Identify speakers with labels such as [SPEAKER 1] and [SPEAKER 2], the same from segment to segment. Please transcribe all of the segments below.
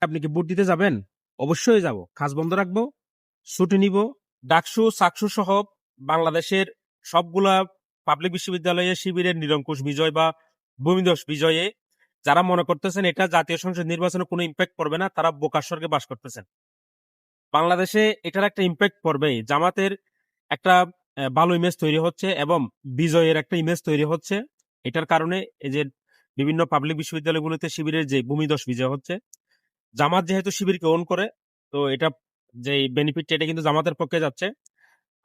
[SPEAKER 1] আপনি কি ভোট দিতে যাবেন? অবশ্যই যাব। কাজ বন্ধ রাখবো, ছুটি নিব। ডাকসু, চাকসু সহ বাংলাদেশের সবগুলা পাবলিক বিশ্ববিদ্যালয়ে শিবিরের নিরঙ্কুশ বিজয় বা ভূমিধস বিজয়ে যারা মনে করতেছেন এটা জাতীয় সংসদ নির্বাচনে কোনো ইম্প্যাক্ট পড়বে না, তারা বোকার স্বর্গে বাস করতেছেন। বাংলাদেশে এটার একটা ইম্প্যাক্ট পড়বেই। জামাতের একটা ভালো ইমেজ তৈরি হচ্ছে এবং বিজয়ের একটা ইমেজ তৈরি হচ্ছে। এটার কারণে এই যে বিভিন্ন পাবলিক বিশ্ববিদ্যালয়গুলোতে শিবিরের যে ভূমিধস বিজয় হচ্ছে, জামাত যেহেতু শিবিরকে ওন করে, তো এটা যে বেনিফিট এটা কিন্তু জামাতের পক্ষে যাচ্ছে।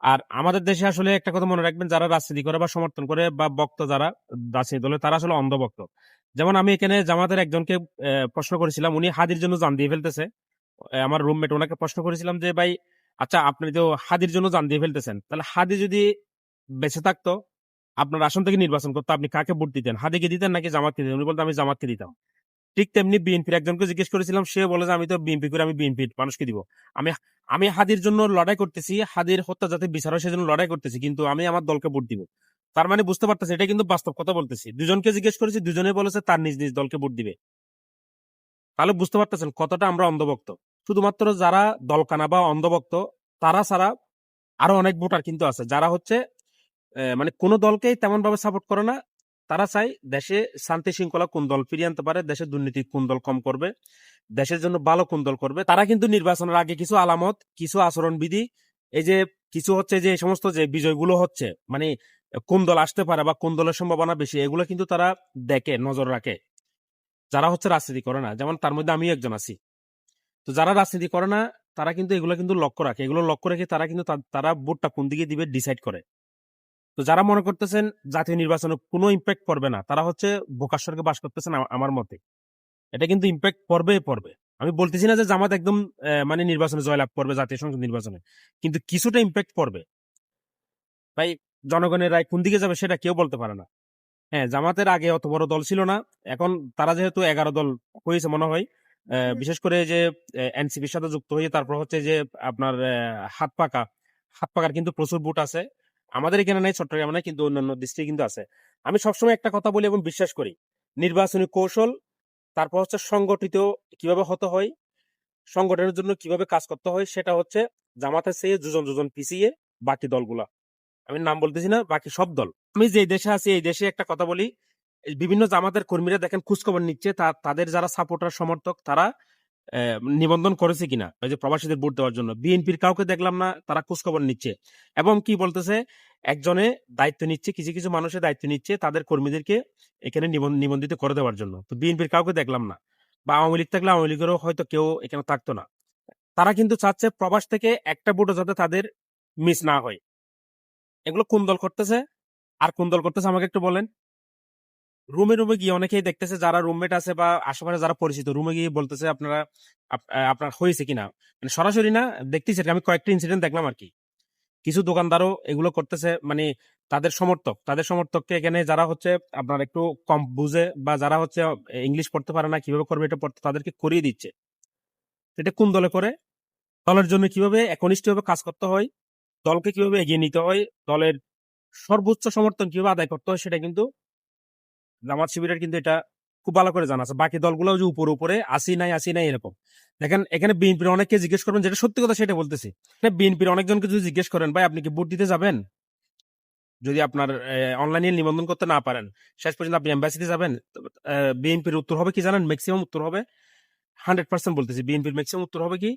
[SPEAKER 1] আর আমাদের দেশে আসলে একটা কথা মনে রাখবেন, যারা রাজনীতি করে বা সমর্থন করে বা বক্ত যারা রাজনীতি দলে, তারা আসলে অন্ধভক্ত। যেমন আমি এখানে জামাতের একজনকে প্রশ্ন করেছিলাম, উনি হাদির জন্য জান দিয়ে ফেলতেছে। আমার রুমমেট, ওনাকে প্রশ্ন করেছিলাম যে ভাই, আচ্ছা আপনি তো হাদির জন্য জান দিয়ে ফেলতেছেন, তাহলে হাদি যদি বেঁচে থাকতো, আপনার আসন থেকে নির্বাচন করতো, আপনি কাকে ভোট দিতেন? হাদিকে দিতেন নাকি জামাতকে দিতেন? উনি বলতো আমি জামাতকে দিতাম। ঠিক তেমনি বিএনপির একজনকে জিজ্ঞেস করেছিলাম, সে বলে যে আমি তো বিএনপি করে, আমি বিএনপির মানুষকে দিব। আমি আমি হাদির জন্য লড়াই করতেছি, হাদির হত্যা যাতে বিচার হয় সেজন্য লড়াই করতেছি, কিন্তু আমি আমার দলকে ভোট দিব। তার মানে বুঝতে পারতেছি, এটা কিন্তু বাস্তব কথা বলতেছি। দুজনকে জিজ্ঞেস করেছি, দুজনে বলেছে তার নিজ নিজ দলকে ভোট দিবে। তাহলে বুঝতে পারতেছেন কতটা আমরা অন্ধভক্ত। শুধুমাত্র যারা দলকানা বা অন্ধভক্ত তারা ছাড়া আরো অনেক ভোটার কিন্তু আছে, যারা হচ্ছে মানে কোনো দলকেই তেমন ভাবে সাপোর্ট করে না। তারা চায় দেশে শান্তি শৃঙ্খলা কোন দল ফিরিয়ে আনতে পারে, দেশের দুর্নীতি কোন দল কম করবে, দেশের জন্য ভালো কোন দল করবে। তারা কিন্তু নির্বাচনের আগে কিছু আলামত, কিছু আচরণবিধি, এই যে কিছু হচ্ছে যে এই সমস্ত যে বিজয়গুলো হচ্ছে, মানে কোন দল আসতে পারে বা কোন দলের সম্ভাবনা বেশি, এগুলো কিন্তু তারা দেখে, নজর রাখে। যারা হচ্ছে রাজনীতি করে না, যেমন তার মধ্যে আমি একজন আছি। তো যারা রাজনীতি করে না, তারা কিন্তু এগুলো কিন্তু লক্ষ্য রাখে। এগুলো লক্ষ্য রেখে তারা কিন্তু তারা ভোটটা কোন দিকে দিবে ডিসাইড করে। তো যারা মনে করতেছেন জাতীয় নির্বাচনে কোনো ইম্প্যাক্ট পড়বে না, তারা হচ্ছে বোকার স্বর্গে বাস করতেছেন আমার মতে। এটা কিন্তু ইম্প্যাক্ট পড়বে। আমি বলতেছি না যে জামাত একদম মানে নির্বাচনে জয়লাভ করবে, জাতীয় সংসদ নির্বাচনে, কিন্তু কিছুটা ইম্প্যাক্ট পড়বে। ভাই, জনগণের রায় কোন দিকে যাবে সেটা কেউ বলতে পারে না। হ্যাঁ, জামাতের আগে অত বড় দল ছিল না, এখন তারা যেহেতু 11 দল হয়েছে মনে হয়, বিশেষ করে যে এনসিপির সাথে যুক্ত হয়ে, তারপর হচ্ছে যে আপনার হাত পাকা, হাত পাকার কিন্তু প্রচুর ভোট আছে। আমাদের এখানে নাই, চট্টগ্রামে নাই, কিন্তু অন্যান্য ডিস্ট্রিক্টে কিন্তু আছে। আমি সবসময় একটা কথা বলি এবং বিশ্বাস করি, নির্বাচনী কৌশল, তারপর হচ্ছে সংগঠিত কিভাবে হতে হয়, সংগঠনের জন্য কিভাবে কাজ করতে হয়, সেটা হচ্ছে জামাতের চেয়ে যোজন যোজন পিছিয়ে বাকি দলগুলা। আমি নাম বলতেছি না, বাকি সব দল। আমি যে দেশে আছি এই দেশে একটা কথা বলি, এই বিভিন্ন জামাতের কর্মীরা দেখেন খোঁজখবর নিচ্ছে, তাদের যারা সাপোর্টার সমর্থক তারা নিবন্ধন করেছে কিনা, ওই যে প্রবাসীদের ভোট দেওয়ার জন্য। বিএনপির কাউকে দেখলাম না তারা খোঁজখবর নিচ্ছে। এবং কি বলতেছে, একজনে দায়িত্ব নিচ্ছে, কিছু কিছু মানুষের দায়িত্ব নিচ্ছে তাদের কর্মীদেরকে এখানে নিবন্ধিত করে দেওয়ার জন্য। তো বিএনপির কাউকে দেখলাম না, বা আওয়ামী লীগ থাকলে আওয়ামী লীগেরও হয়তো কেউ এখানে থাকতো না। তারা কিন্তু চাচ্ছে প্রবাস থেকে একটা ভোটও যাতে তাদের মিস না হয়। এগুলো কোন দল করতেছে আর কোন দল করতেছে আমাকে একটু বলেন। রুমে রুমে গিয়ে অনেকেই দেখতেছে, যারা রুমমেট আছে বা আশেপাশে যারা পরিচিত, রুমে গিয়ে বলতেছে আপনারা আপনার হয়েছে কিনা, মানে সরাসরি না, দেখতেছি। আমি কয়েকটা ইনসিডেন্ট দেখলাম আর কি। কিছু দোকানদারও এগুলো করতেছে, মানে তাদের সমর্থককে এখানে যারা হচ্ছে আপনার একটু কম বুঝে বা যারা হচ্ছে ইংলিশ পড়তে পারে না, কিভাবে করবে এটা পড়তে, তাদেরকে করিয়ে দিচ্ছে। এটা কোন দলে করে? দলের জন্য কিভাবে একনিষ্ঠভাবে কাজ করতে হয়, দলকে কিভাবে এগিয়ে নিতে হয়, দলের সর্বোচ্চ সমর্থন কিভাবে আদায় করতে হয়, সেটা কিন্তু জামাত শিবিরের কিন্তু এটা খুব ভালো করে জানা আছে। বাকি দলগুলো যে উপরে উপরে আসি নাই এরকম। দেখেন এখানে বিএনপির অনেককে জিজ্ঞেস করবেন, যেটা সত্যি কথা সেটা বলতেছি, বিএনপির অনেকজনকে যদি জিজ্ঞেস করেন ভাই আপনি কি ভোট দিতে যাবেন, যদি আপনার অনলাইনে নিবন্ধন করতে না পারেন, শেষ পর্যন্ত আপনি এম্বাসিতে যাবেন, বিএনপির উত্তর হবে কি জানেন? ম্যাক্সিমাম উত্তর হবে, 100% বলতেছি, বিএনপির ম্যাক্সিমাম উত্তর হবে কি,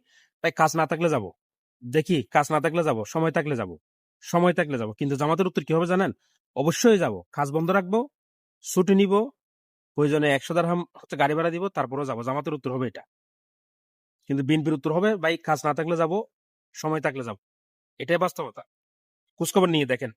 [SPEAKER 1] ভাই কাজ না থাকলে যাব, দেখি কাজ না থাকলে যাব, সময় থাকলে যাব, সময় থাকলে যাব। কিন্তু জামাতের উত্তর কি হবে জানেন? অবশ্যই যাব, কাজ বন্ধ রাখবো, ছুটি নিব, প্রয়োজনে 100 দিরহাম হচ্ছে গাড়ি ভাড়া দিব, তারপরেও যাবো। জামাতের উত্তর হবে এটা। কিন্তু বিএনপির উত্তর হবে ভাই কাজ না থাকলে যাব, সময় থাকলে যাব। এটাই বাস্তবতা। খোঁজখবর নিয়ে দেখেন।